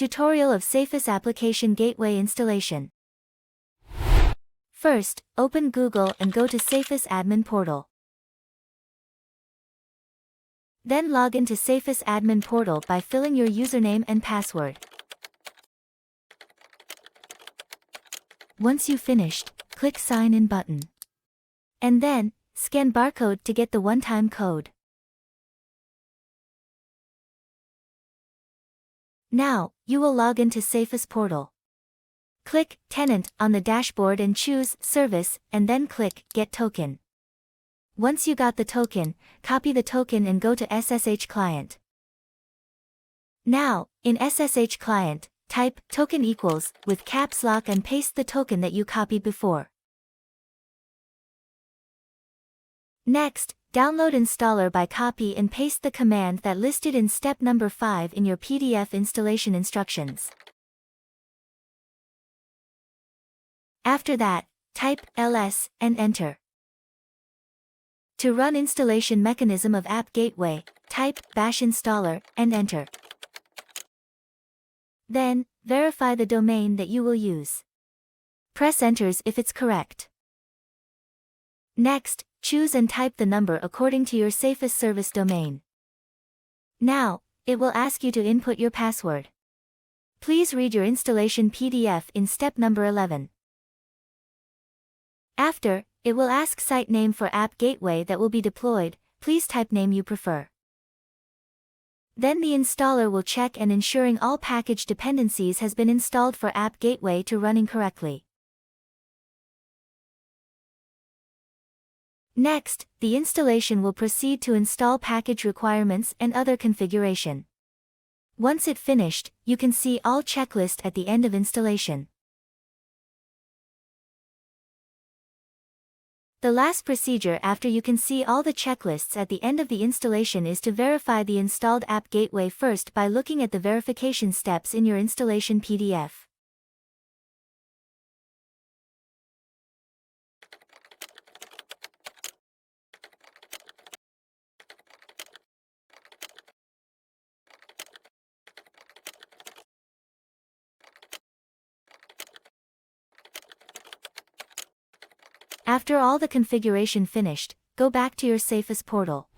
Tutorial of Safous Application Gateway Installation. First, open Google and go to Safous Admin Portal. Then log into Safous Admin Portal by filling your username and password. Once you've finished, click Sign In button. And then, scan barcode to get the one-time code. Now, you will log into Safous Portal. Click Tenant on the dashboard and choose Service, and then click Get Token. Once you got the token, copy the token and go to SSH Client. Now, in SSH Client, type token equals with caps lock and paste the token that you copied before. Next, download installer by copy and paste the command that listed in step number 5 in your PDF installation instructions. After that, type ls and enter. To run installation mechanism of App Gateway, type bash installer and enter. Then, verify the domain that you will use. Press enters if it's correct. Next, choose and type the number according to your Safous service domain. Now, it will ask you to input your password. Please read your installation PDF in step number 11. After, it will ask site name for App Gateway that will be deployed. Please type name you prefer. Then the installer will check and ensuring all package dependencies has been installed for App Gateway to running correctly. Next, the installation will proceed to install package requirements and other configuration. Once it finished, you can see all checklist at the end of installation. The last procedure after you can see all the checklists at the end of the installation is to verify the installed App Gateway first by looking at the verification steps in your installation PDF. After all the configuration finished, go back to your Safous portal.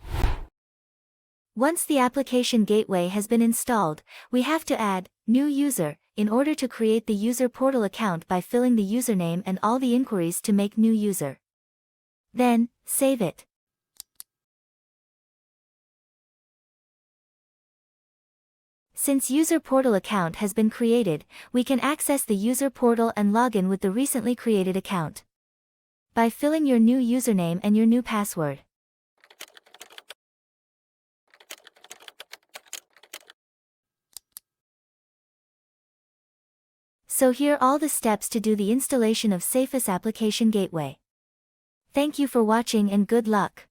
Once the application gateway has been installed, we have to add new user in order to create the user portal account by filling the username and all the inquiries to make new user. Then, save it. Since user portal account has been created, we can access the user portal and log in with the recently created account by filling your new username and your new password. So here all the steps to do the installation of Safous Application Gateway. Thank you for watching and good luck.